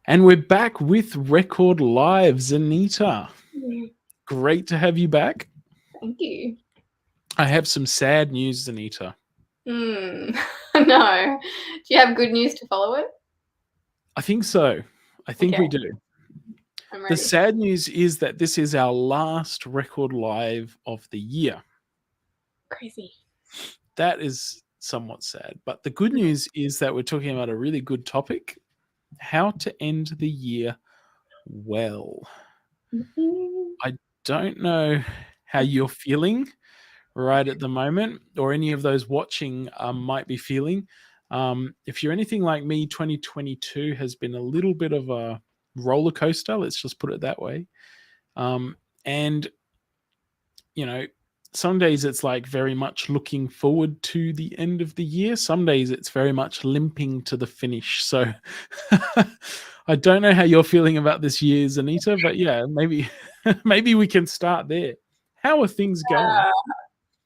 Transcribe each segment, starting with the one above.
And we're back with Record Live, Zanita. Great to have you back. Thank you. I have some sad news, Zanita. No. Do you have good news to follow it? I think so. I think we do. I'm The ready. sad news is that this is our last Record Live of the year. Crazy. That is somewhat sad. But the good news is that we're talking about a really good topic: how to end the year well. I don't know how you're feeling right at the moment, or any of those watching might be feeling. If you're anything like me, 2022 has been a little bit of a roller coaster. Let's just put it that way. And you know, some days it's like very much looking forward to the end of the year. Some days it's very much limping to the finish. So I don't know how you're feeling about this year, Zanita, but yeah, maybe we can start there. How are things going?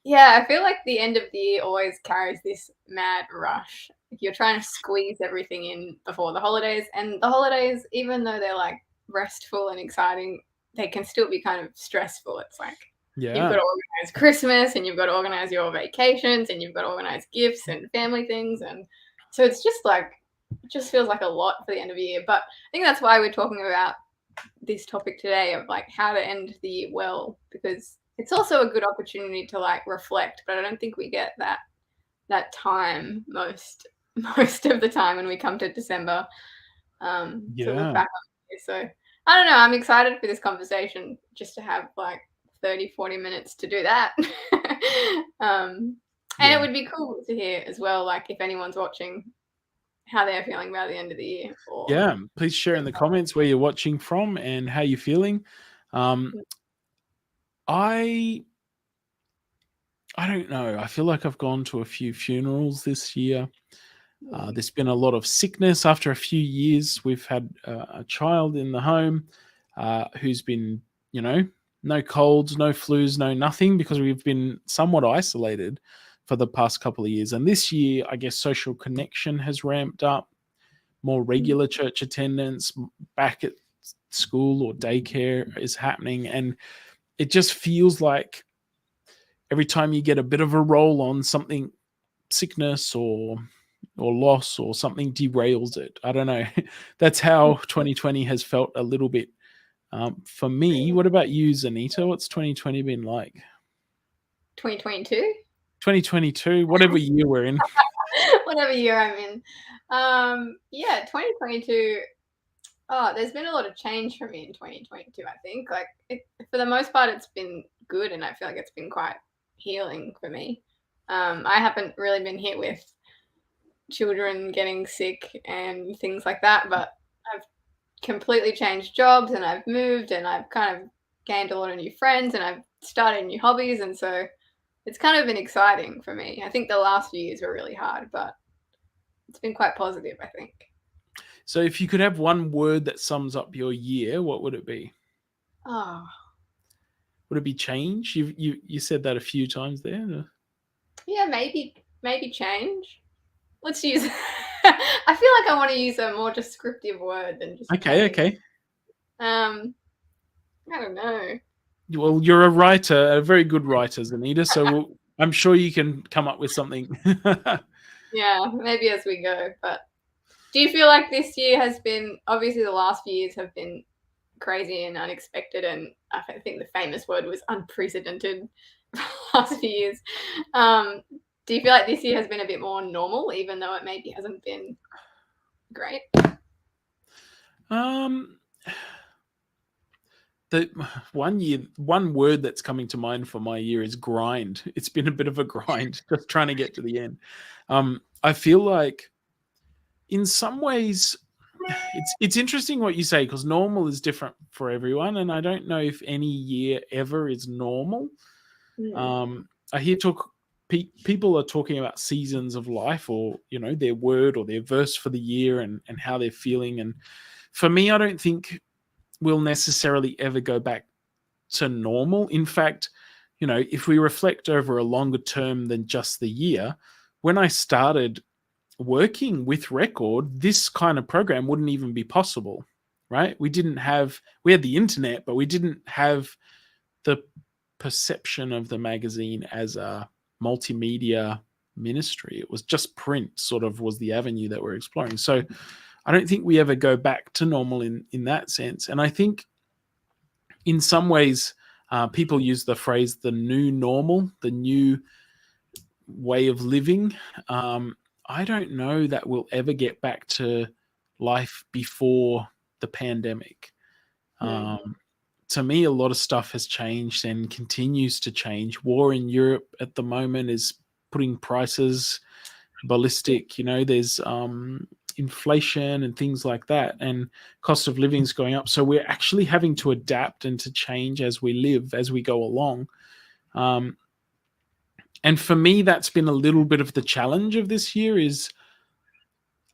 Yeah, I feel like the end of the year always carries this mad rush. You're trying to squeeze everything in before the holidays, and the holidays, even though they're like restful and exciting, they can still be kind of stressful. It's like you've got to organize Christmas, and you've got to organize your vacations, and you've got to organize gifts and family things, and so it's just like it just feels like a lot for the end of the year. But I think that's why we're talking about this topic today of like how to end the year well, because it's also a good opportunity to like reflect, but I don't think we get that time most of the time when we come to December to look back on the year. So I don't know, I'm excited for this conversation just to have like 30-40 minutes to do that. And it would be cool to hear as well, like if anyone's watching, how they're feeling about the end of the year. Yeah, please share in the comments where you're watching from and how you're feeling. I don't know. I feel like I've gone to a few funerals this year. There's been a lot of sickness. After a few years, we've had a child in the home who's been, no colds, no flus, no nothing, because we've been somewhat isolated for the past couple of years. And this year, I guess social connection has ramped up, more regular church attendance, back at school or daycare is happening. And it just feels like every time you get a bit of a roll on something, sickness or loss or something derails it. I don't know. That's how 2020 has felt a little bit for me. What about you, Zanita? What's 2020 been like? 2022? 2022, whatever year we're in. Whatever year I'm in. Yeah, 2022. Oh, there's been a lot of change for me in 2022, I think. Like, for the most part, it's been good, and I feel like it's been quite healing for me. I haven't really been hit with children getting sick and things like that, but I've completely changed jobs, and I've moved, and I've kind of gained a lot of new friends, and I've started new hobbies, and so it's kind of been exciting for me. I think the last few years were really hard, but it's been quite positive, I think. So if you could have one word that sums up your year, what would it be? Oh. Would it be change? You said that a few times there. Yeah, maybe change. Let's use I feel like I want to use a more descriptive word than just change. Okay. I don't know. Well, you're a writer, a very good writer, Zanita, so I'm sure you can come up with something. Yeah, maybe as we go. But do you feel like this year has been, obviously the last few years have been crazy and unexpected, and I think the famous word was unprecedented last few years. Do you feel like this year has been a bit more normal, even though it maybe hasn't been great? The one word that's coming to mind for my year is grind. It's been a bit of a grind, just trying to get to the end. I feel like in some ways it's interesting what you say, because normal is different for everyone, and I don't know if any year ever is normal. I hear people are talking about seasons of life, or their word or their verse for the year, and how they're feeling. And for me, I don't think we'll necessarily ever go back to normal. In fact, if we reflect over a longer term than just the year, when I started working with Record, this kind of program wouldn't even be possible. right? We had the internet, but we didn't have the perception of the magazine as a multimedia ministry. It was just print, sort of, was the avenue that we're exploring. So I don't think we ever go back to normal in that sense. And I think in some ways, people use the phrase the new normal, the new way of living. I don't know that we'll ever get back to life before the pandemic. To me, a lot of stuff has changed and continues to change. War in Europe at the moment is putting prices ballistic. There's inflation and things like that, and cost of living is going up. So we're actually having to adapt and to change as we live, as we go along. And for me, that's been a little bit of the challenge of this year, is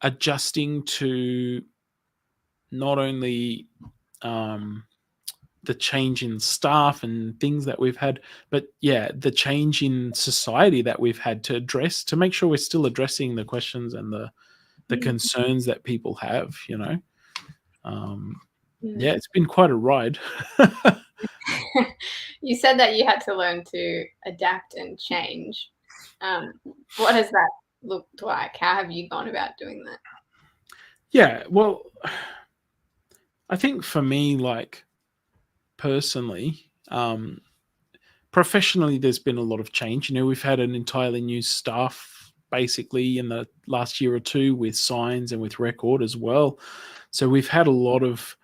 adjusting to not only the change in staff and things that we've had, but the change in society that we've had to address, to make sure we're still addressing the questions and the concerns that people have. It's been quite a ride. You said that you had to learn to adapt and change. What has that looked like? How have you gone about doing that? Yeah, well, I think for me, like, personally, professionally, there's been a lot of change. We've had an entirely new staff basically in the last year or two, with Signs and with Record as well. So we've had a lot of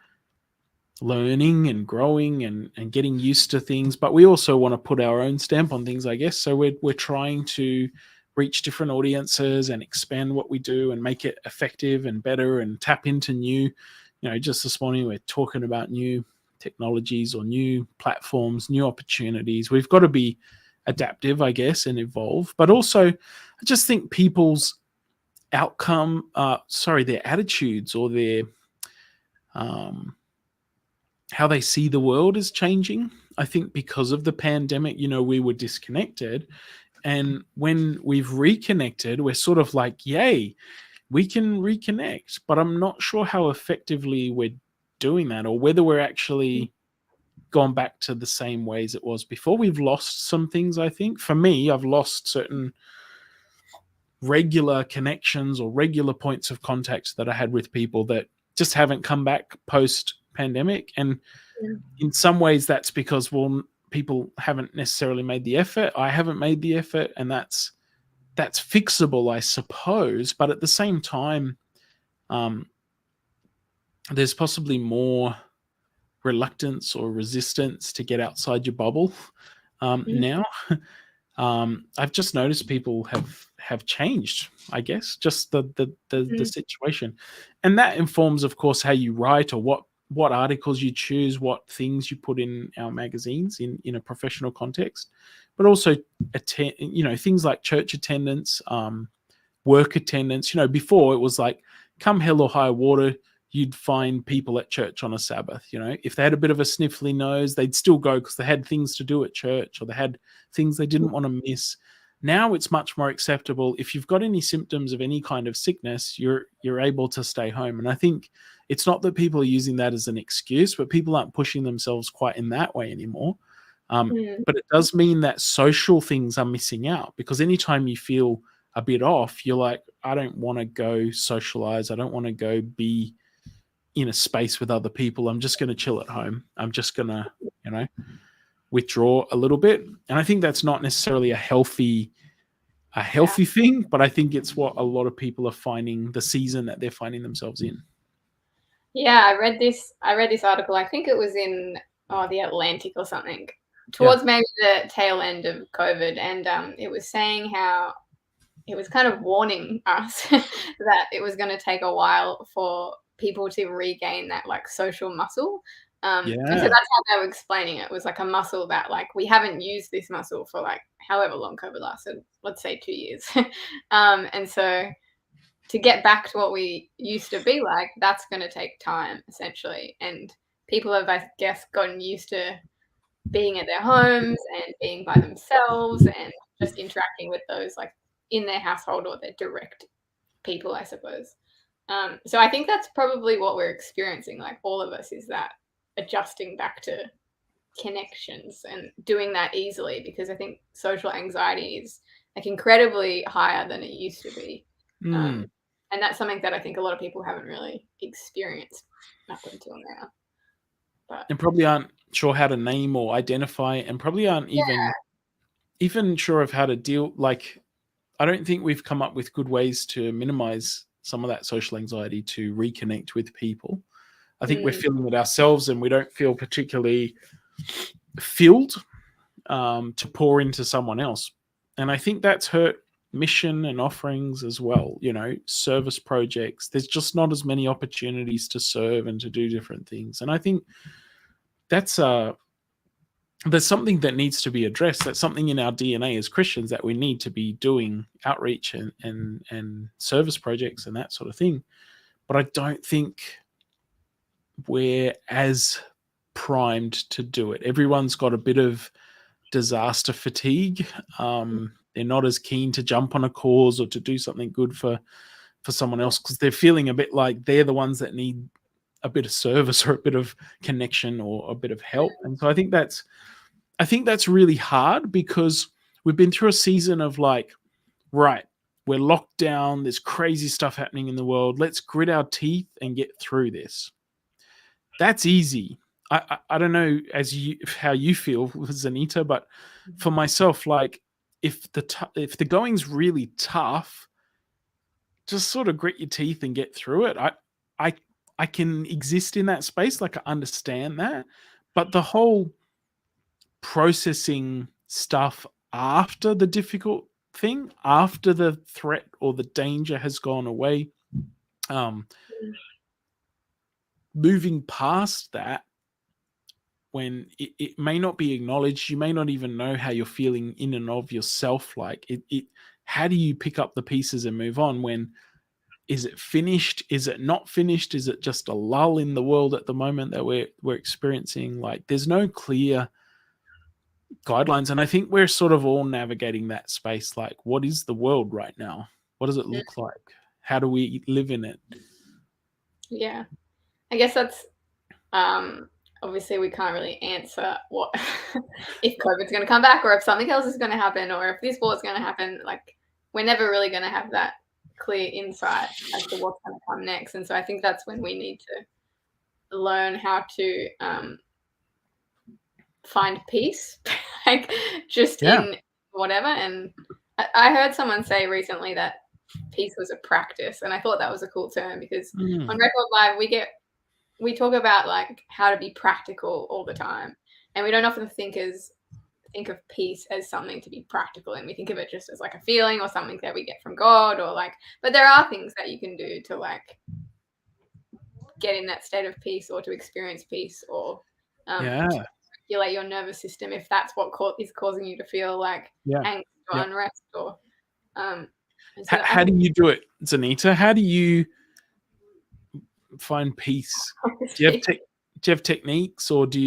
learning and growing and getting used to things, but we also want to put our own stamp on things, I guess. So we're trying to reach different audiences and expand what we do and make it effective and better and tap into new, just this morning we're talking about new technologies or new platforms, new opportunities. We've got to be adaptive, I guess, and evolve. But also, I just think people's their attitudes or their how they see the world is changing. I think because of the pandemic, we were disconnected. And when we've reconnected, we're sort of like, yay, we can reconnect. But I'm not sure how effectively we're doing that, or whether we're actually gone back to the same ways it was before. We've lost some things, I think. For me, I've lost certain regular connections or regular points of contact that I had with people that just haven't come back post-pandemic. And in some ways that's because, people haven't necessarily made the effort. I haven't made the effort, and that's fixable, I suppose. But at the same time, there's possibly more reluctance or resistance to get outside your bubble now. I've just noticed people have changed, I guess, just the situation. And that informs, of course, how you write, or what articles you choose, what things you put in our magazines in a professional context, but also things like church attendance, work attendance. Before it was like, come hell or high water, you'd find people at church on a Sabbath. If they had a bit of a sniffly nose, they'd still go because they had things to do at church, or they had things they didn't want to miss. Now it's much more acceptable. If you've got any symptoms of any kind of sickness, you're able to stay home. And I think it's not that people are using that as an excuse, but people aren't pushing themselves quite in that way anymore. But it does mean that social things are missing out, because anytime you feel a bit off, you're like, I don't want to go socialize. I don't want to go be in a space with other people. I'm just going to chill at home. I'm just going to, withdraw a little bit. And I think that's not necessarily a healthy thing, but I think it's what a lot of people are finding, the season that they're finding themselves in. Yeah, I read this article. I think it was in the Atlantic or something, towards maybe the tail end of COVID, and it was saying how it was kind of warning us that it was going to take a while for people to regain that like social muscle. And so that's how they were explaining it. It was like a muscle that, like, we haven't used this muscle for like however long COVID lasted, let's say 2 years. And so to get back to what we used to be like, that's going to take time, essentially. And people have, I guess, gotten used to being at their homes and being by themselves and just interacting with those like in their household or their direct people, I suppose. So I think that's probably what we're experiencing, like all of us, is that adjusting back to connections and doing that easily, because I think social anxiety is like incredibly higher than it used to be. Um, Mm. and that's something that I think a lot of people haven't really experienced up until now. But And probably aren't sure how to name or identify, and probably aren't yeah, even sure of how to deal. Like, I don't think we've come up with good ways to minimize some of that social anxiety to reconnect with people. I think we're mm, feeling it ourselves, and we don't feel particularly filled to pour into someone else. And I think that's hurt mission and offerings as well. Service projects. There's just not as many opportunities to serve and to do different things. And I think that's there's something that needs to be addressed. That's something in our DNA as Christians, that we need to be doing outreach and service projects and that sort of thing. But I don't think we're as primed to do it. Everyone's got a bit of disaster fatigue. They're not as keen to jump on a cause or to do something good for someone else, because they're feeling a bit like they're the ones that need a bit of service or a bit of connection or a bit of help. And so I think that's really hard, because we've been through a season of like, right, we're locked down, there's crazy stuff happening in the world, let's grit our teeth and get through this. That's easy. I don't know how you feel, Zanita, but for myself, like, if the going's really tough, just sort of grit your teeth and get through it. I I can exist in that space, like I understand that, but the whole processing stuff after the difficult thing, after the threat or the danger has gone away, um, moving past that, when it may not be acknowledged, you may not even know how you're feeling in and of yourself. Like, how do you pick up the pieces and move on? When is it finished? Is it not finished? Is it just a lull in the world at the moment that we're experiencing? Like, there's no clear guidelines, and I think we're sort of all navigating that space. Like, what is the world right now? What does it mm, look like? How do we live in it? yeah. I guess that's obviously we can't really answer what if COVID's going to come back, or if something else is going to happen, or if this war is going to happen. Like, we're never really going to have that clear insight as to what's going to come next. And so I think that's when we need to learn how to find peace, like just Yeah. in whatever. And I heard someone say recently that peace was a practice, and I thought that was a cool term, because on Mm. Record Live we talk about like how to be practical all the time, and we don't often think of peace as something to be practical, and we think of it just as like a feeling or something that we get from God, or like, but there are things that you can do to like get in that state of peace, or to experience peace, or to Yeah. regulate your nervous system if that's what is causing you to feel like Yeah. angst or Yeah. unrest, or and so I How do think you do it, Zanita? How do you find peace? Do you have do you have techniques, or do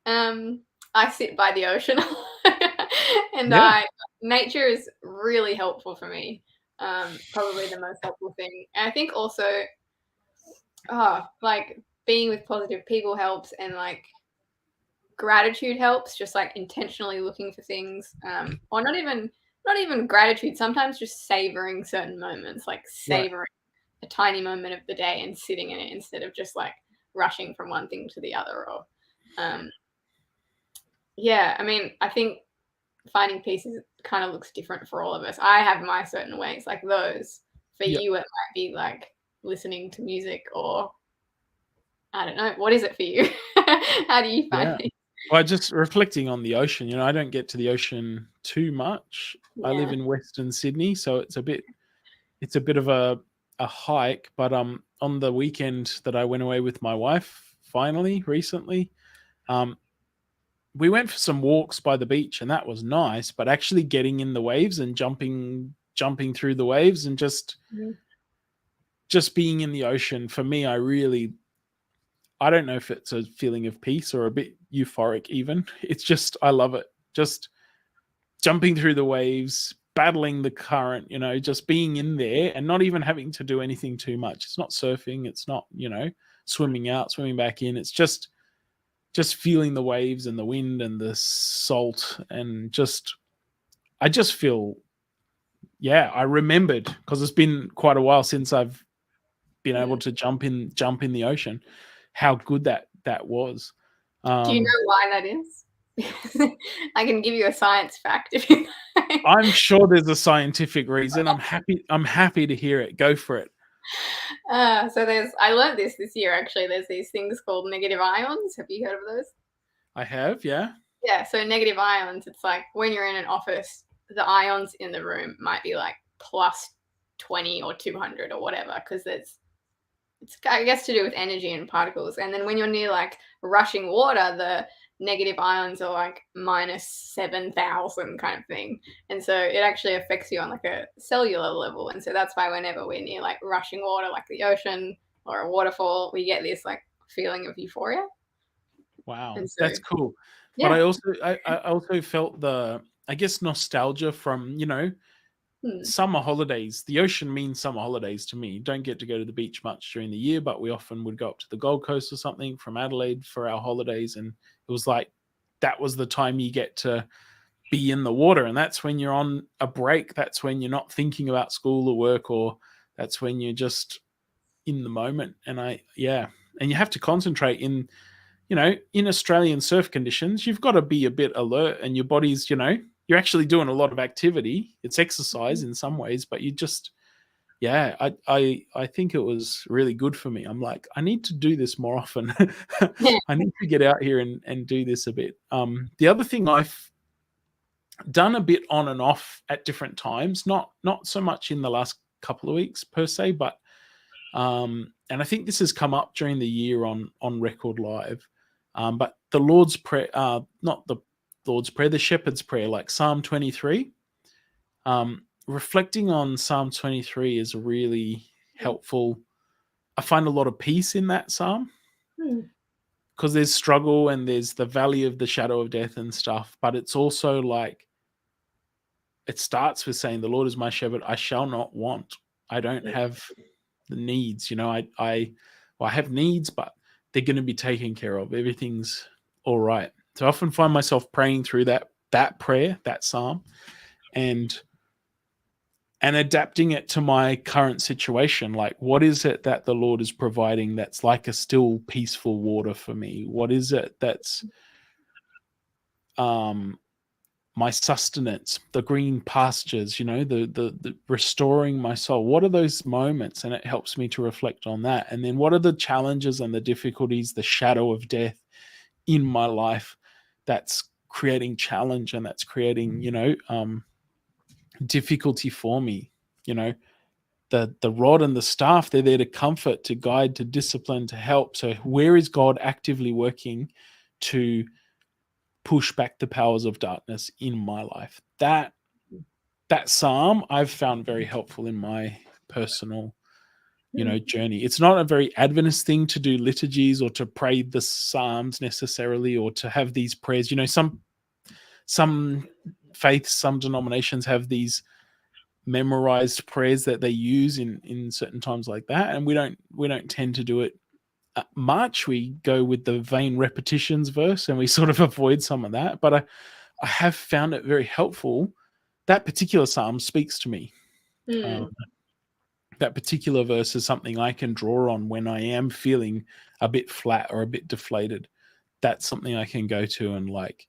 um I sit by the ocean and yeah. I nature is really helpful for me. Probably the most helpful thing. And I think also like being with positive people helps, and like gratitude helps, just like intentionally looking for things, or not even gratitude, sometimes just savoring certain moments, like Right. savoring a tiny moment of the day and sitting in it, instead of just like rushing from one thing to the other. Or um yeah, I mean, I think finding peace kind of looks different for all of us. I have my certain ways, like those. For Yeah. you, it might be like listening to music, or I don't know. What is it for you? How do you find Yeah. it? Well, just reflecting on the ocean, I don't get to the ocean too much. I live Yeah. in Western Sydney, so it's a bit of a hike. But on the weekend that I went away with my wife, finally recently, um, we went for some walks by the beach, and that was nice. But actually getting in the waves and jumping through the waves, and Mhm. just being in the ocean, for me, I don't know if it's a feeling of peace or a bit euphoric even. It's just, I love it. Just jumping through the waves, battling the current, just being in there and not even having to do anything too much. It's not surfing, it's not, swimming out, swimming back in. It's just feeling the waves and the wind and the salt, and I just feel, I remembered, because it's been quite a while since I've been able to jump in the ocean, how good that was. Do you know why that is? I can give you a science fact if you like. I'm sure there's a scientific reason. I'm happy to hear it. Go for it. So I learned this year actually. There's these things called negative ions. Have you heard of those? I have, yeah. Yeah, so negative ions, it's like when you're in an office, the ions in the room might be like plus 20 or 200 or whatever, because it's I guess to do with energy and particles. And then when you're near like rushing water, the negative ions are like minus 7,000 kind of thing. And so it actually affects you on like a cellular level. And so that's why whenever we're near like rushing water, like the ocean or a waterfall, we get this like feeling of euphoria. Wow, And so, that's cool. yeah. But I also felt the, I guess, nostalgia from, summer holidays. The ocean means summer holidays to me. Don't get to go to the beach much during the year, but we often would go up to the Gold Coast or something from Adelaide for our holidays. And it was like, that was the time you get to be in the water. And that's when you're on a break. That's when you're not thinking about school or work, or that's when you're just in the moment. And and you have to concentrate in Australian surf conditions. You've got to be a bit alert, and your body's, you're actually doing a lot of activity. It's exercise in some ways, but you just, I think it was really good for me. I'm like, I need to do this more often. I need to get out here and do this a bit. The other thing I've done a bit on and off at different times, not so much in the last couple of weeks per se, but and I think this has come up during the year on Record Live. But the Lord's Prayer, not the Lord's Prayer, the Shepherd's Prayer, like Psalm 23. Reflecting on Psalm 23 is really helpful. I find a lot of peace in that psalm, because there's struggle and there's the valley of the shadow of death and stuff. But it's also like, it starts with saying, the Lord is my shepherd, I shall not want. I don't have the needs. I have needs, but they're going to be taken care of. Everything's all right. So I often find myself praying through that prayer, that psalm, and adapting it to my current situation. Like, what is it that the Lord is providing that's like a still peaceful water for me? What is it that's my sustenance, the green pastures, the restoring my soul? What are those moments? And it helps me to reflect on that. And then what are the challenges and the difficulties, the shadow of death in my life that's creating challenge and that's creating, difficulty for me? The rod and the staff, they're there to comfort, to guide, to discipline, to help. So where is God actively working to push back the powers of darkness in my life? That psalm I've found very helpful in my personal journey. It's not a very Adventist thing to do liturgies or to pray the psalms necessarily, or to have these prayers. Some faiths, some denominations have these memorized prayers that they use in certain times like that, and we don't tend to do it much. We go with the vain repetitions verse, and we sort of avoid some of that. But I have found it very helpful. That particular psalm speaks to me. That particular verse is something I can draw on when I am feeling a bit flat or a bit deflated. That's something I can go to and like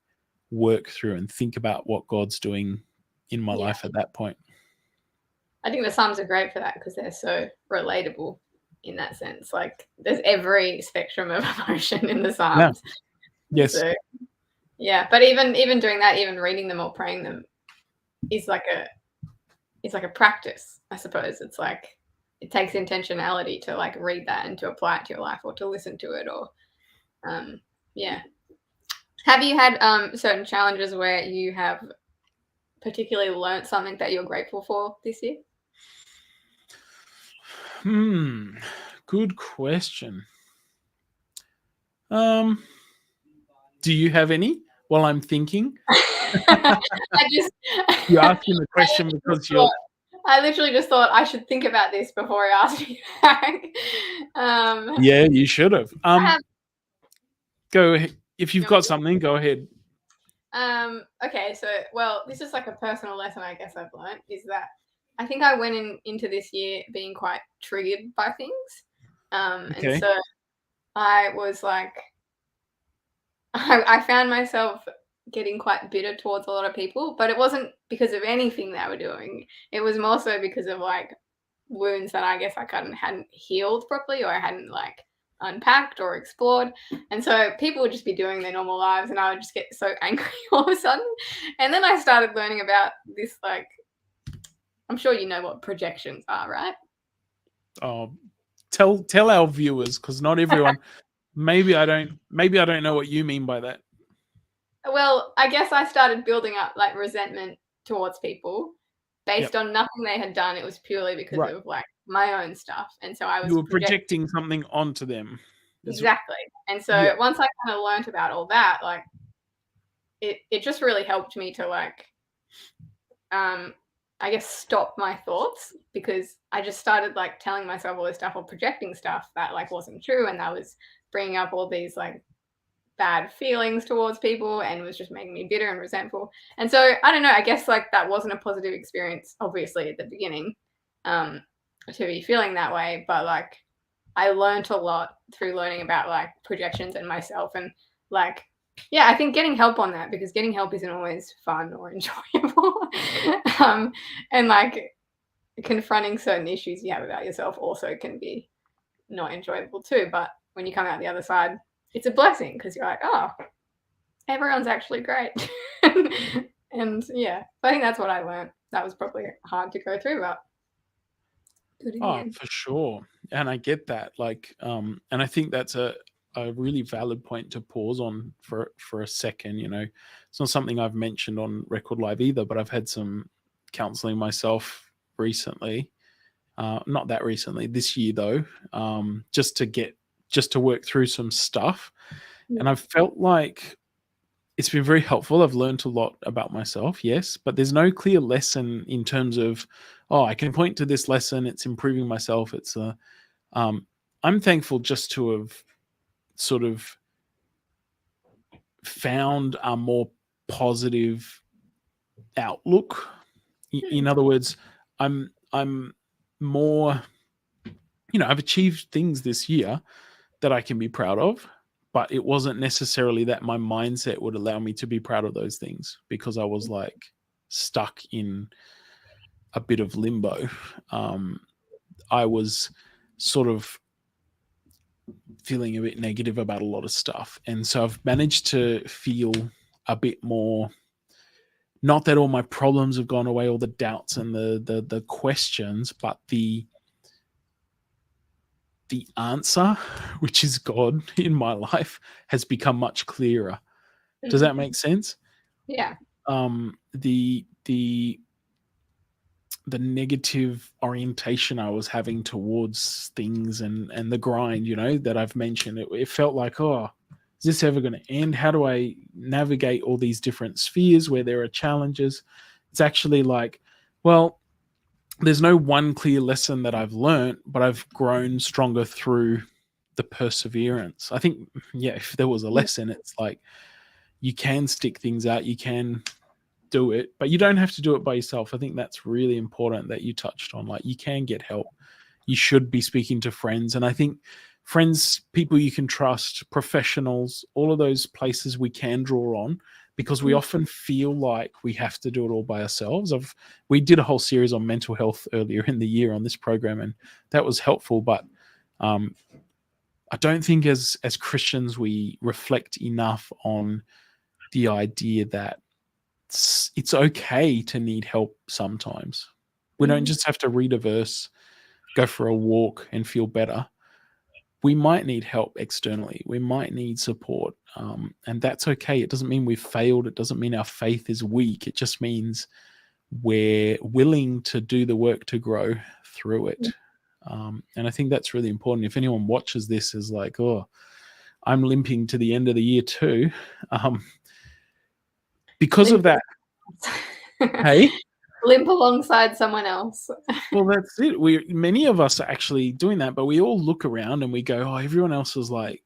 work through and think about what God's doing in my life at that point. I think the Psalms are great for that because they're so relatable in that sense. Like, there's every spectrum of emotion in the Psalms. Yeah. Yes. So, yeah, but even doing that, even reading them or praying them is like a practice, I suppose. It's like, it takes intentionality to like read that and to apply it to your life, or to listen to it, or Have you had certain challenges where you have particularly learned something that you're grateful for this year? Good question. Do you have any while I'm thinking? I just You're asking the question because you're. I literally just thought I should think about this before I asked you back. Yeah, you should have. have- Go ahead. If you've You want me got to- something, go ahead. Okay, so this is like a personal lesson I guess I've learned is that I think I went into this year being quite triggered by things. And Okay. so I was like, I found myself getting quite bitter towards a lot of people, but it wasn't because of anything they were doing. It was more so because of like wounds that I guess I hadn't healed properly or I hadn't like unpacked or explored. And so people would just be doing their normal lives and I would just get so angry all of a sudden. And then I started learning about this, like, I'm sure you know what projections are, right? Tell our viewers, because not everyone. Maybe I don't know what you mean by that. Well, I guess I started building up like resentment towards people based on nothing they had done. It was purely because of like my own stuff. And so I was You were projecting something onto them. Exactly. And so once I kind of learned about all that, like it just really helped me to like I guess stop my thoughts because I just started like telling myself all this stuff or projecting stuff that like wasn't true and that was bringing up all these like bad feelings towards people and was just making me bitter and resentful. And so I don't know, I guess like that wasn't a positive experience obviously at the beginning to be feeling that way, but like I learned a lot through learning about like projections and myself and like I think getting help on that because getting help isn't always fun or enjoyable. And like confronting certain issues you have about yourself also can be not enjoyable too. But when you come out the other side, it's a blessing because you're like, oh, everyone's actually great. And I think that's what I learned. That was probably hard to go through, but good in the end. For sure. And I get that. Like, and I think that's a really valid point to pause on for a second. You know, it's not something I've mentioned on Record Live either, but I've had some counseling myself recently. Not that recently, this year though, just to work through some stuff. And I've felt like it's been very helpful. I've learned a lot about myself, yes, but there's no clear lesson in terms of, oh, I can point to this lesson. It's improving myself. It's I'm thankful just to have sort of found a more positive outlook. In other words, I'm more, I've achieved things this year that I can be proud of, but it wasn't necessarily that my mindset would allow me to be proud of those things because I was like stuck in a bit of limbo. I was sort of feeling a bit negative about a lot of stuff. And so I've managed to feel a bit more, not that all my problems have gone away, all the doubts and the questions, but the answer, which is God in my life, has become much clearer. Does that make sense? Yeah. The negative orientation I was having towards things and the grind, that I've mentioned, it felt like, oh, is this ever going to end? How do I navigate all these different spheres where there are challenges? It's actually like, well, there's no one clear lesson that I've learned, but I've grown stronger through the perseverance. I think, if there was a lesson, it's like you can stick things out, you can do it, but you don't have to do it by yourself. I think that's really important that you touched on. Like, you can get help. You should be speaking to friends. And I think friends, people you can trust, professionals, all of those places we can draw on, because we often feel like we have to do it all by ourselves. We did a whole series on mental health earlier in the year on this program, and that was helpful. But I don't think as Christians we reflect enough on the idea that it's okay to need help sometimes. We don't just have to read a verse, go for a walk, and feel better. We might need help externally. We might need support. And that's okay. It doesn't mean we've failed. It doesn't mean our faith is weak. It just means we're willing to do the work to grow through it. And I think that's really important. If anyone watches this is like, oh, I'm limping to the end of the year too, because of that. Hey, limp alongside someone else. well, that's it. Many of us are actually doing that, but we all look around and we go, "Oh, everyone else is like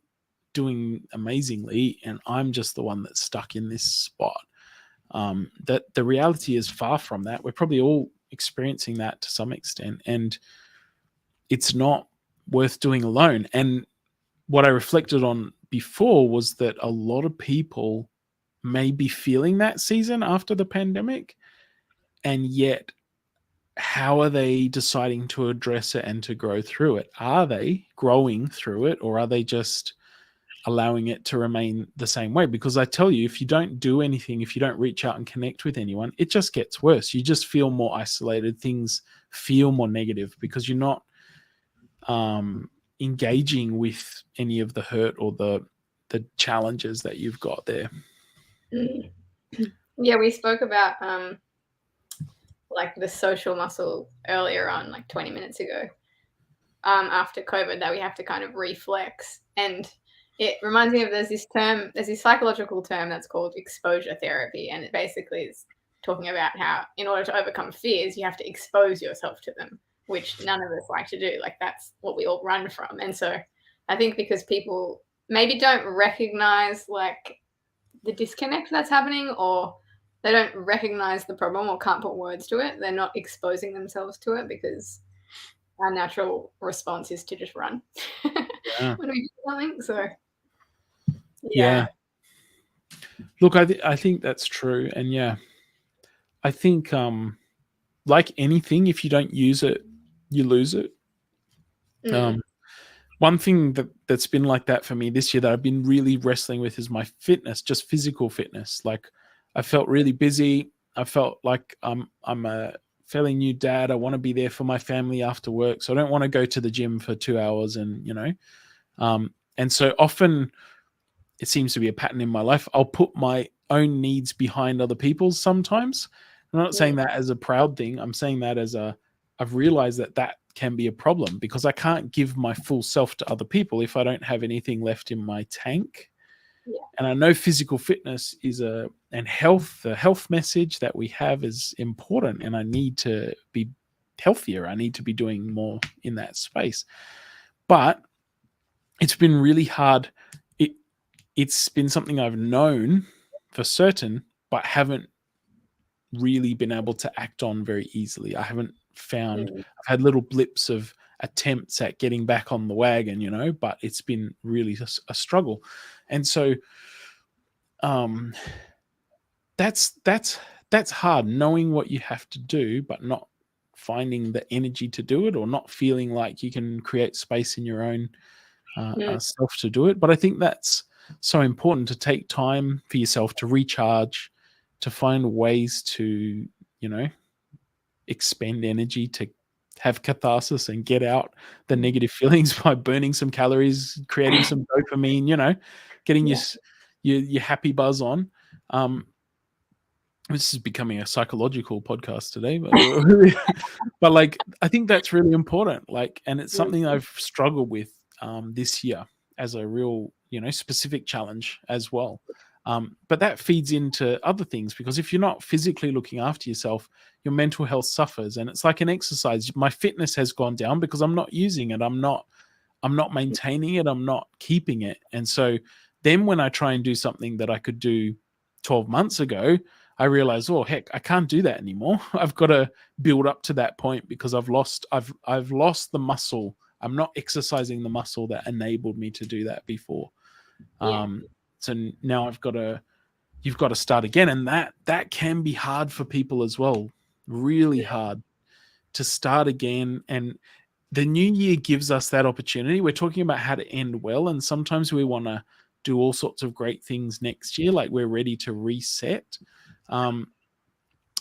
doing amazingly, and I'm just the one that's stuck in this spot." That the reality is far from that. We're probably all experiencing that to some extent, and it's not worth doing alone. And what I reflected on before was that a lot of people may be feeling that season after the pandemic, and yet how are they deciding to address it and to grow through it? Are they growing through it, or are they just allowing it to remain the same way? Because I tell you, if you don't do anything, if you don't reach out and connect with anyone, it just gets worse. You just feel more isolated. Things feel more negative because you're not engaging with any of the hurt or the challenges that you've got there. Yeah, we spoke about like the social muscle earlier on, like 20 minutes ago, after COVID, that we have to kind of reflex. And it reminds me of there's this psychological term that's called exposure therapy. And it basically is talking about how in order to overcome fears, you have to expose yourself to them, which none of us like to do. Like that's what we all run from. And so I think because people maybe don't recognize like the disconnect that's happening, or they don't recognize the problem or can't put words to it, they're not exposing themselves to it because our natural response is to just run when we do something. So yeah. Look, I think that's true. And yeah, I think like anything, if you don't use it, you lose it. One thing that's been like that for me this year that I've been really wrestling with is my fitness, just physical fitness. Like I felt really busy. I felt like I'm a fairly new dad. I want to be there for my family after work. So I don't want to go to the gym for 2 hours and, and so often it seems to be a pattern in my life. I'll put my own needs behind other people's sometimes. I'm not saying that as a proud thing. I'm saying that as I've realized that can be a problem because I can't give my full self to other people if I don't have anything left in my tank. Yeah. And I know physical fitness the health message that we have is important, and I need to be healthier. I need to be doing more in that space. But it's been really hard. It's been something I've known for certain, but haven't really been able to act on very easily. I haven't found, I've had little blips of attempts at getting back on the wagon, but it's been really a struggle. And so that's hard, knowing what you have to do, but not finding the energy to do it, or not feeling like you can create space in your own self to do it. But I think that's so important, to take time for yourself to recharge, to find ways to, expend energy, to have catharsis and get out the negative feelings by burning some calories, creating some dopamine, getting your happy buzz on. This is becoming a psychological podcast today, but like, I think that's really important. Like, and it's something I've struggled with this year as a real, specific challenge as well. But that feeds into other things, because if you're not physically looking after yourself, your mental health suffers. And it's like an exercise. My fitness has gone down because I'm not using it. I'm not maintaining it. I'm not keeping it. And so then when I try and do something that I could do 12 months ago, I realize, oh heck, I can't do that anymore. I've got to build up to that point because I've lost the muscle. I'm not exercising the muscle that enabled me to do that before. So now you've got to start again. And that can be hard for people as well. Really hard to start again. And the new year gives us that opportunity. We're talking about how to end well. And sometimes we want to do all sorts of great things next year. Like we're ready to reset.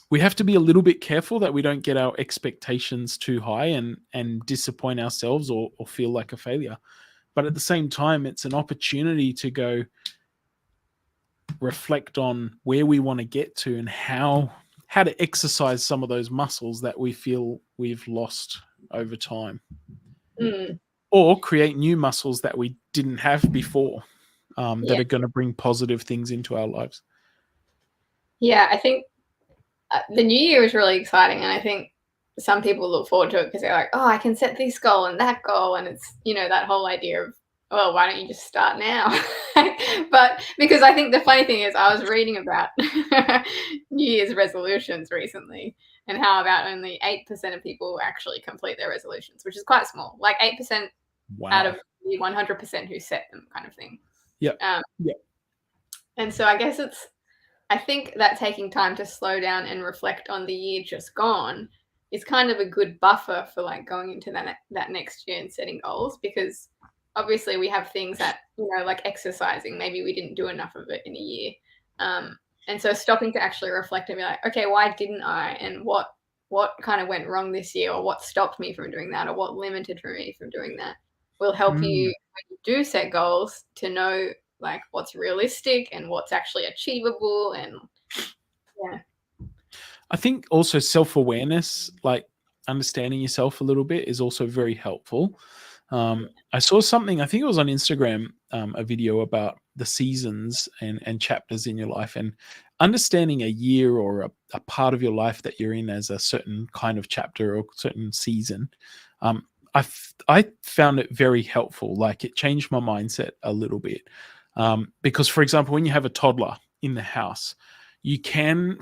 We have to be a little bit careful that we don't get our expectations too high and disappoint ourselves or feel like a failure. But at the same time, it's an opportunity to go reflect on where we want to get to and how to exercise some of those muscles that we feel we've lost over time, or create new muscles that we didn't have before, that are going to bring positive things into our lives. Yeah, I think the new year is really exciting, and I think some people look forward to it because they're like, "Oh, I can set this goal and that goal," and it's that whole idea of, "Well, why don't you just start now?" But because I think the funny thing is, I was reading about New Year's resolutions recently, and how about only 8% of people actually complete their resolutions, which is quite small, like 8% out of Wow. the 100% who set them, kind of thing. Yep. Um, Yep. and so I think that taking time to slow down and reflect on the year just gone is kind of a good buffer for like going into that next year and setting goals, because obviously we have things that like exercising, maybe we didn't do enough of it in a year, um, and so stopping to actually reflect and be like, okay, why didn't I, and what kind of went wrong this year, or what stopped me from doing that, or what limited for me from doing that, will help you Mm. when you do set goals to know like what's realistic and what's actually achievable. And yeah. I think also self-awareness, like understanding yourself a little bit, is also very helpful. I saw something, I think it was on Instagram, a video about the seasons and chapters in your life, and understanding a year or a part of your life that you're in as a certain kind of chapter or certain season. Um, I found it very helpful. Like it changed my mindset a little bit. Because, for example, when you have a toddler in the house, you can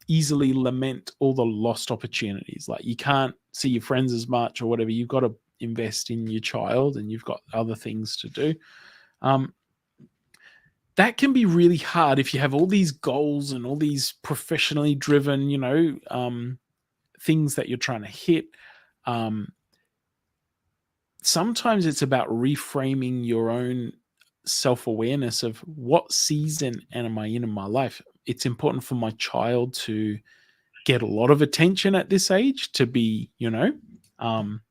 easily lament all the lost opportunities. Like you can't see your friends as much or whatever. You've got to invest in your child and you've got other things to do. Um, that can be really hard if you have all these goals and all these professionally driven, things that you're trying to hit. Um, Sometimes it's about reframing your own self-awareness of what season am I in my life. It's important for my child to get a lot of attention at this age, to be, um,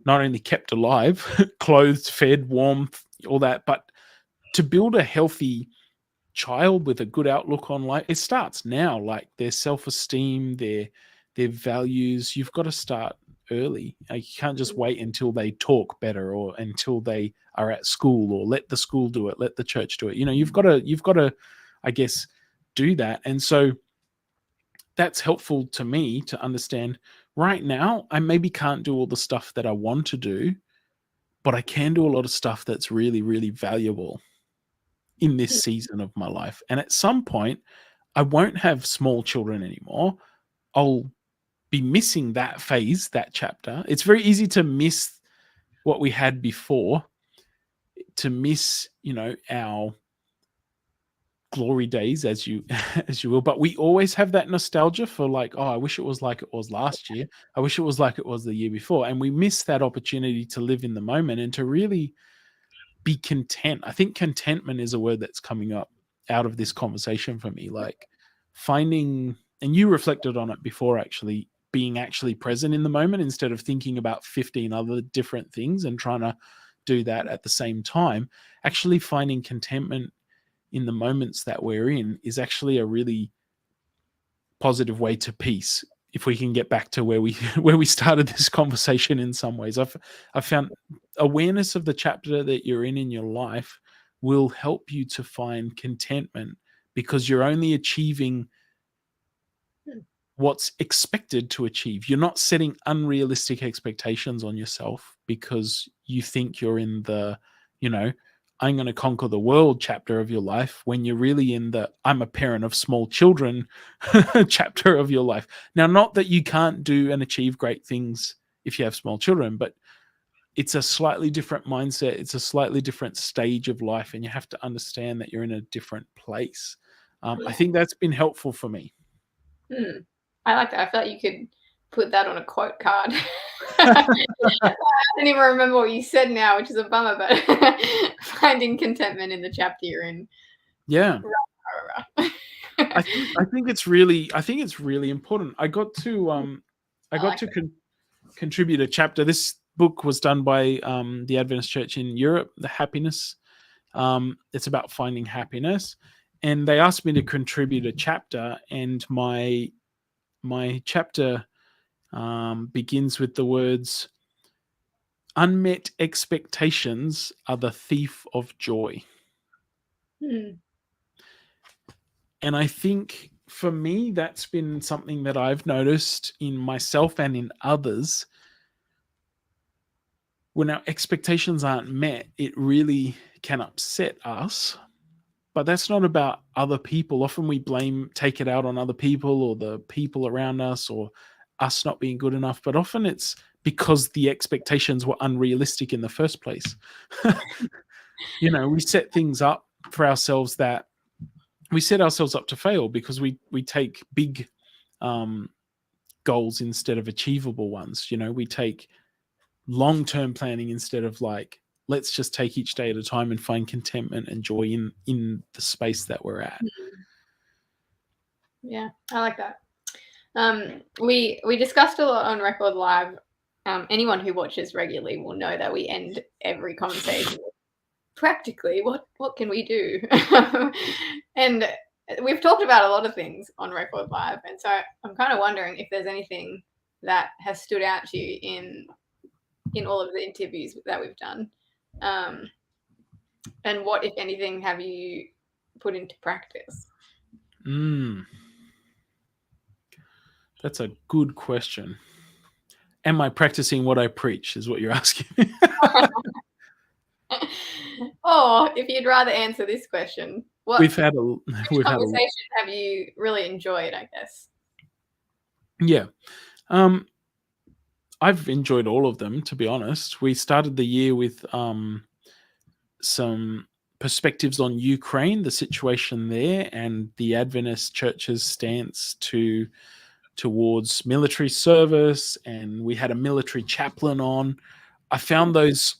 not only kept alive, clothed, fed, warmth, all that, but to build a healthy child with a good outlook on life. It starts now, like their self-esteem, their values. You've got to start early. You can't just wait until they talk better or until they are at school, or let the school do it, let the church do it. You've got to, I guess, do that. And so that's helpful to me to understand right now. I maybe can't do all the stuff that I want to do, but I can do a lot of stuff that's really, really valuable in this season of my life. And at some point, I won't have small children anymore. I'll be missing that phase, that chapter. It's very easy to miss what we had before, to miss, our glory days, as you as you will. But we always have that nostalgia for like, oh, I wish it was like it was last year. I wish it was like it was the year before. And we miss that opportunity to live in the moment and to really be content. I think contentment is a word that's coming up out of this conversation for me. Like finding, and you reflected on it before, actually being actually present in the moment instead of thinking about 15 other different things and trying to do that at the same time. Actually finding contentment in the moments that we're in is actually a really positive way to peace. If we can get back to where we where we started this conversation, in some ways, I've found awareness of the chapter that you're in your life will help you to find contentment, because you're only achieving what's expected to achieve. You're not setting unrealistic expectations on yourself because you think you're in the, you know, I'm going to conquer the world chapter of your life, when you're really in the I'm a parent of small children chapter of your life. Now, not that you can't do and achieve great things if you have small children, but it's a slightly different mindset. It's a slightly different stage of life, and you have to understand that you're in a different place. I think that's been helpful for me. Hmm. I like that. I feel like you could put that on a quote card. I don't even remember what you said now, which is a bummer, but finding contentment in the chapter you're in. Yeah. Rah, rah, rah. I think it's really important. I got to I I got like to contribute a chapter. This book was done by the Adventist Church in Europe, The Happiness. It's about finding happiness, and they asked me to contribute a chapter, and my chapter begins with the words, "Unmet expectations are the thief of joy." that. Hmm. And I think for me, that's been something that I've noticed in myself and in others. When our expectations aren't met, it really can upset us. But that's not about other people. Often we take it out on other people or the people around us or us not being good enough. But often it's because the expectations were unrealistic in the first place. We set things up for ourselves that we set ourselves up to fail because we take big goals instead of achievable ones. We take long-term planning instead of like, let's just take each day at a time and find contentment and joy in the space that we're at. Yeah, I like that. We discussed a lot on Record Live. Anyone who watches regularly will know that we end every conversation with, practically, what can we do? And we've talked about a lot of things on Record Live, and so I'm kind of wondering if there's anything that has stood out to you in all of the interviews that we've done, and what, if anything, have you put into practice? That's a good question. Am I practicing what I preach is what you're asking me. Or if you'd rather answer this question, we've had conversation have you really enjoyed, I guess? Yeah. I've enjoyed all of them, to be honest. We started the year with some perspectives on Ukraine, the situation there, and the Adventist Church's stance towards military service, and we had a military chaplain on. I found those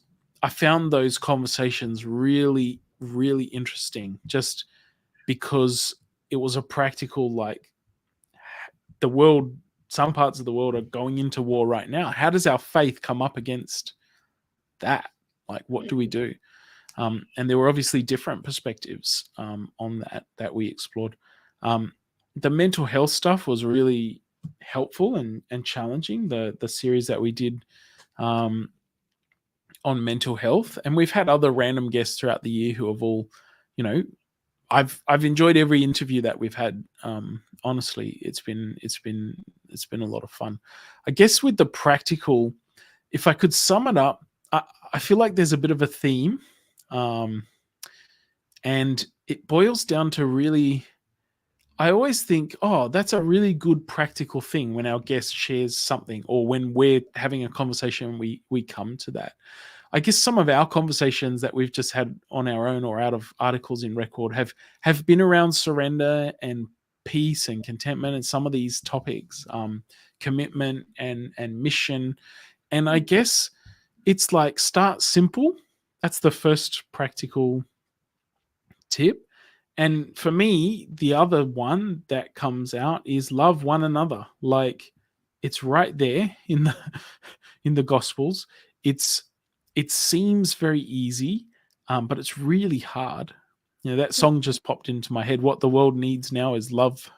conversations really, really interesting, just because it was a practical, like, the world, some parts of the world are going into war right now. How does our faith come up against that? Like, what do we do? And there were obviously different perspectives on that we explored. The mental health stuff was really helpful and challenging. The series that we did on mental health, and we've had other random guests throughout the year who have all, I've enjoyed every interview that we've had. Honestly, it's been a lot of fun. I guess with the practical, if I could sum it up, I feel like there's a bit of a theme, and it boils down to really. I always think, oh, that's a really good practical thing when our guest shares something, or when we're having a conversation, we come to that. I guess some of our conversations that we've just had on our own or out of articles in Record have been around surrender and peace and contentment and some of these topics, commitment and mission. And I guess it's like, start simple. That's the first practical tip. And for me, the other one that comes out is love one another. Like, it's right there in the Gospels. It seems very easy, but it's really hard. That song just popped into my head. What the world needs now is love.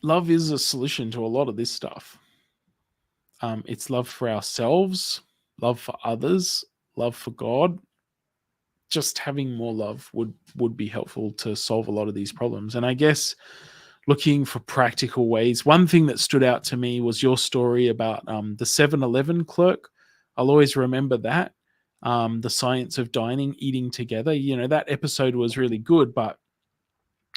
Love is a solution to a lot of this stuff. It's love for ourselves, love for others, love for God. Just having more love would be helpful to solve a lot of these problems. And I guess looking for practical ways, one thing that stood out to me was your story about the 7-Eleven clerk. I'll always remember that. The science of dining, eating together. That episode was really good, but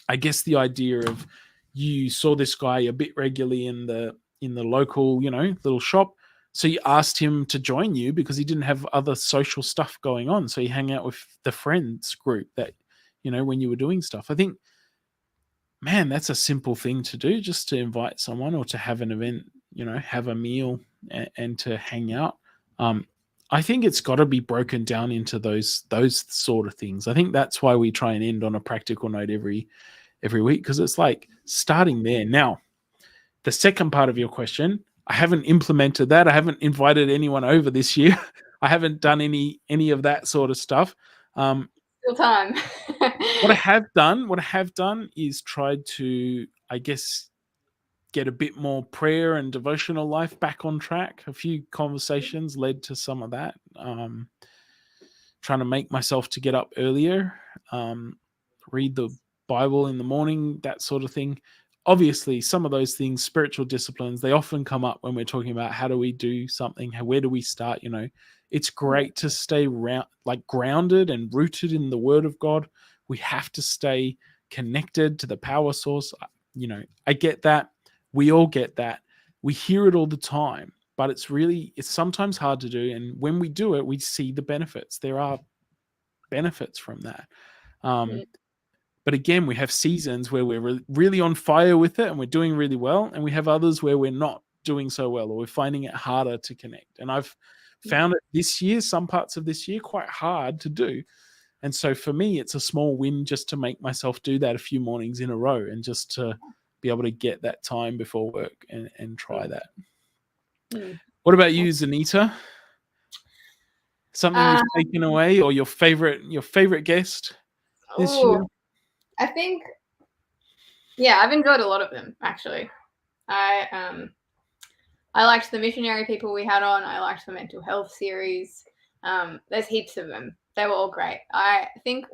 I guess the idea of, you saw this guy a bit regularly in the local, little shop. So you asked him to join you because he didn't have other social stuff going on. So you hang out with the friends group that, when you were doing stuff. I think, man, that's a simple thing to do, just to invite someone or to have an event, have a meal and to hang out. I think it's got to be broken down into those sort of things. I think that's why we try and end on a practical note every week, because it's like starting there. Now, the second part of your question, I haven't implemented that. I haven't invited anyone over this year. I haven't done any of that sort of stuff. Still time. What I have done is tried to, I guess, get a bit more prayer and devotional life back on track. A few conversations led to some of that. trying to make myself to get up earlier, read the Bible in the morning, that sort of thing. Obviously, some of those things, spiritual disciplines, they often come up when we're talking about how do we do something, where do we start? It's great to stay grounded and rooted in the Word of God. We have to stay connected to the power source. I get that. We all get that. We hear it all the time, but it's sometimes hard to do. And when we do it, we see the benefits. There are benefits from that. But again, we have seasons where we're really on fire with it and we're doing really well. And we have others where we're not doing so well, or we're finding it harder to connect. And I've found it this year, some parts of this year, quite hard to do. And so for me, it's a small win just to make myself do that a few mornings in a row, and just to be able to get that time before work and try that. What about you, Zanita? Something you've taken away, or your favorite guest this year? I think, I've enjoyed a lot of them, actually. I liked the missionary people we had on. I liked the mental health series. There's heaps of them. They were all great. I think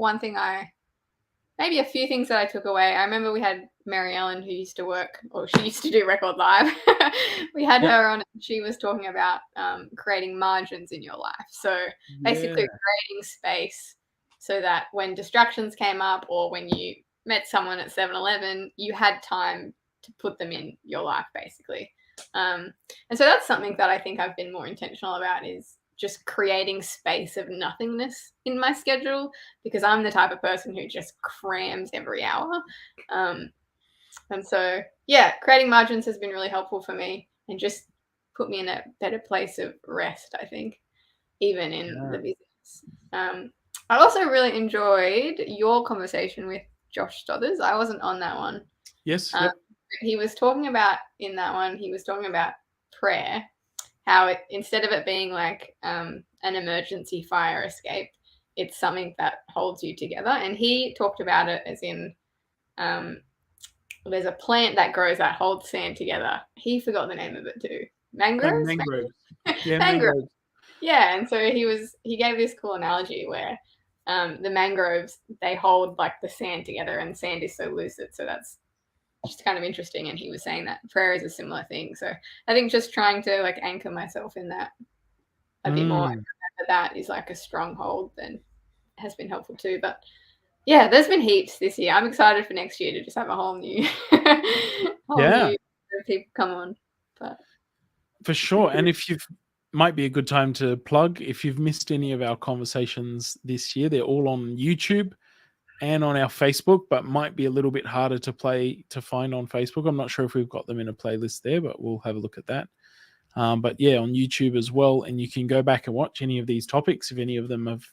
maybe a few things that I took away. I remember we had Mary Ellen, who used to do Record Live. We had her on. She was talking about creating margins in your life. So basically creating space so that when distractions came up, or when you met someone at 7-Eleven, you had time to put them in your life, basically. And so that's something that I think I've been more intentional about, is just creating space of nothingness in my schedule, because I'm the type of person who just crams every hour. And so, creating margins has been really helpful for me, and just put me in a better place of rest, I think, even in the business. I also really enjoyed your conversation with Josh Stothers. I wasn't on that one. Yes. He was talking about prayer, how instead of it being like an emergency fire escape, it's something that holds you together. And he talked about it as in there's a plant that grows that holds sand together. He forgot the name of it too. Mangroves? Mangroves. Mangroves. Yeah, and so he gave this cool analogy where the mangroves, they hold like the sand together, and sand is so lucid. So that's just kind of interesting. And he was saying that prayer is a similar thing. So I think just trying to like anchor myself in that a bit more, that is like a stronghold, then has been helpful too. But there's been heaps this year. I'm excited for next year to just have a whole new new people come on. But for sure. And might be a good time to plug, if you've missed any of our conversations this year, they're all on YouTube and on our Facebook, but might be a little bit harder to find on Facebook. I'm not sure if we've got them in a playlist there, but we'll have a look at that. But on YouTube as well, and you can go back and watch any of these topics if any of them have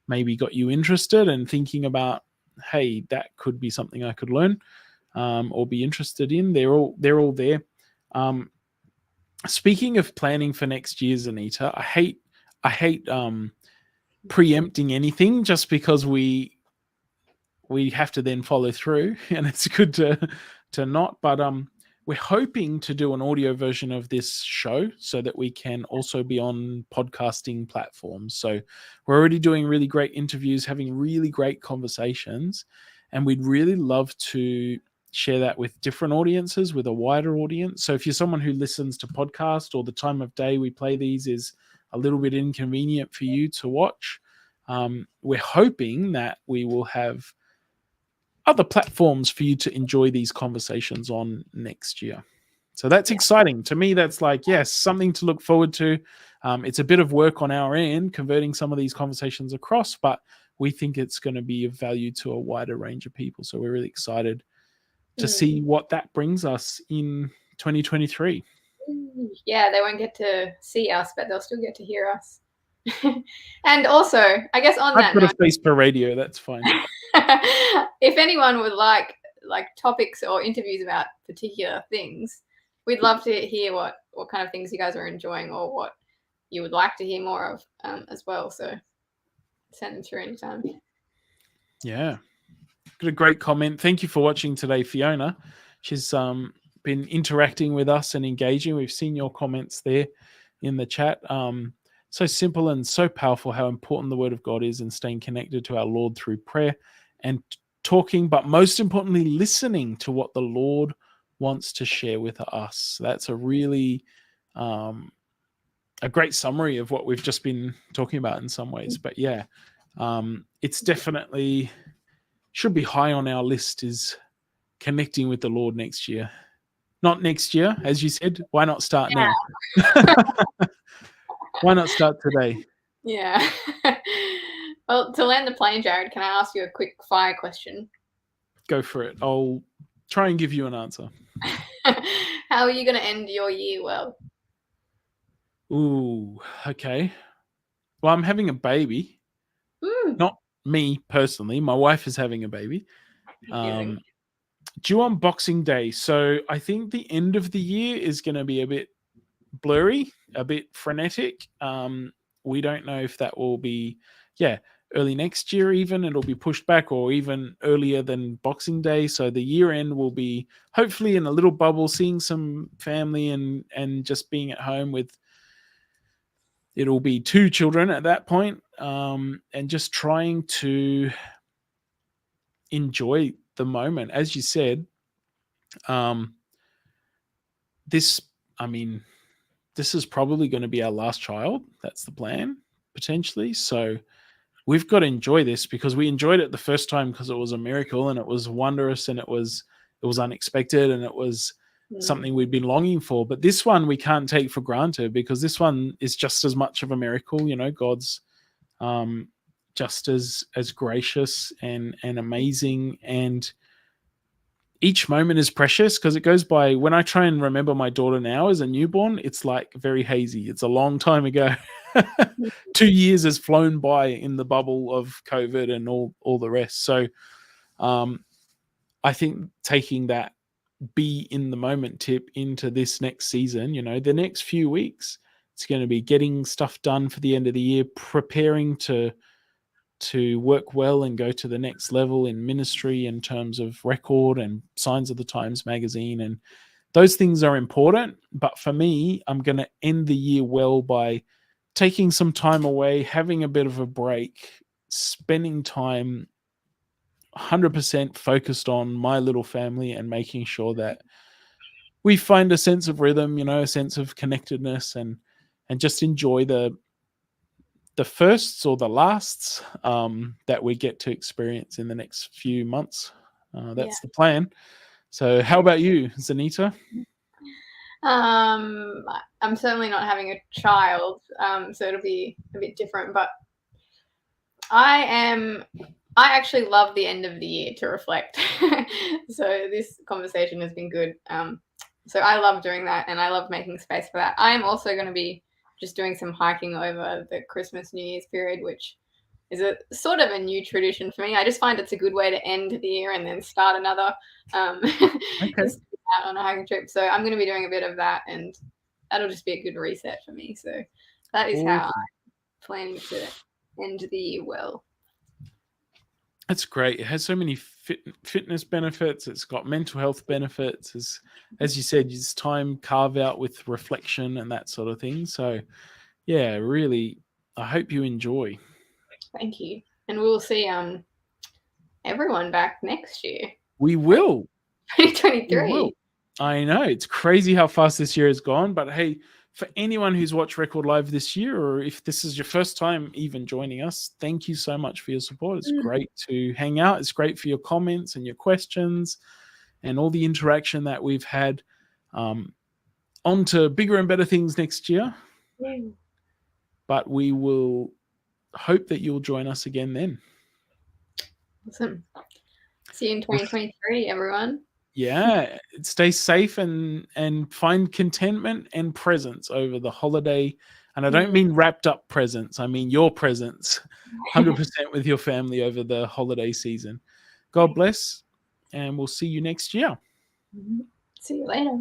maybe got you interested and thinking about, hey, that could be something I could learn or be interested in. They're all there. Speaking of planning for next year, Zanita, I hate preempting anything just because we have to then follow through, and it's good to not. But we're hoping to do an audio version of this show so that we can also be on podcasting platforms. So we're already doing really great interviews, having really great conversations, and we'd really love to share that with different audiences, with a wider audience. So if you're someone who listens to podcasts, or the time of day we play these is a little bit inconvenient for you to watch, we're hoping that we will have other platforms for you to enjoy these conversations on next year. So that's exciting. To me, that's like, yes, something to look forward to. It's a bit of work on our end, converting some of these conversations across, but we think it's going to be of value to a wider range of people. So we're really excited to see what that brings us in 2023. Yeah, they won't get to see us, but they'll still get to hear us. And also, I guess on that note, I've got a face for radio, that's fine. If anyone would like topics or interviews about particular things, we'd love to hear what kind of things you guys are enjoying, or what you would like to hear more of as well. So send them through anytime. Yeah. Got a great comment. Thank you for watching today, Fiona. She's been interacting with us and engaging. We've seen your comments there in the chat. So simple and so powerful how important the Word of God is in staying connected to our Lord through prayer and talking, but most importantly, listening to what the Lord wants to share with us. That's a really a great summary of what we've just been talking about in some ways. But yeah, it's definitely should be high on our list is connecting with the Lord next year. Not next year, as you said. Why not start now? Why not start today? Yeah. Well, to land the plane, Jared, can I ask you a quick fire question? Go for it. I'll try and give you an answer. How are you going to end your year well? Ooh, okay. Well, I'm having a baby. Not me personally. My wife is having a baby. Due on Boxing Day. So I think the end of the year is going to be a bit blurry, a bit frenetic. We don't know if that will be, early next year even. It'll be pushed back or even earlier than Boxing Day. So the year end will be hopefully in a little bubble, seeing some family and just being at home with, it'll be 2 children at that point, and just trying to enjoy the moment. As you said, this is probably going to be our last child. That's the plan, potentially. So we've got to enjoy this because we enjoyed it the first time because it was a miracle and it was wondrous and it was unexpected and it was something we'd been longing for. But this one we can't take for granted because this one is just as much of a miracle. You know, God's just as gracious and amazing, and each moment is precious because it goes by. When I try and remember my daughter now as a newborn, it's like very hazy. It's a long time ago. 2 years has flown by in the bubble of COVID and all the rest. So I think taking that be in the moment tip into this next season, the next few weeks, it's going to be getting stuff done for the end of the year, preparing to work well and go to the next level in ministry in terms of Record and Signs of the Times magazine. And those things are important. But for me, I'm going to end the year well by taking some time away, having a bit of a break, spending time 100% focused on my little family and making sure that we find a sense of rhythm, a sense of connectedness and just enjoy the firsts or the lasts that we get to experience in the next few months. That's the plan. So how about you, Zanita? I'm certainly not having a child, so it'll be a bit different, but I actually love the end of the year to reflect. So this conversation has been good. So I love doing that and I love making space for that. I am also going to be just doing some hiking over the Christmas, New Year's period, which is a sort of a new tradition for me. I just find it's a good way to end the year and then start another just out on a hiking trip. So I'm going to be doing a bit of that and that'll just be a good reset for me. So that is how I'm planning to end the year well. That's great. It has so many fitness benefits. It's got mental health benefits. As you said, it's time carve out with reflection and that sort of thing. So, yeah, really, I hope you enjoy. Thank you. And we'll see everyone back next year. We will. 2023. We will. I know. It's crazy how fast this year has gone. But hey, for anyone who's watched Record Live this year, or if this is your first time even joining us, thank you so much for your support. It's great to hang out. It's great for your comments and your questions and all the interaction that we've had. On to bigger and better things next year. But we will hope that you'll join us again then. Awesome. See you in 2023, everyone. Yeah, stay safe and find contentment and presence over the holiday. And I don't mean wrapped up presents. I mean your presence 100% with your family over the holiday season. God bless, and we'll see you next year. See you later.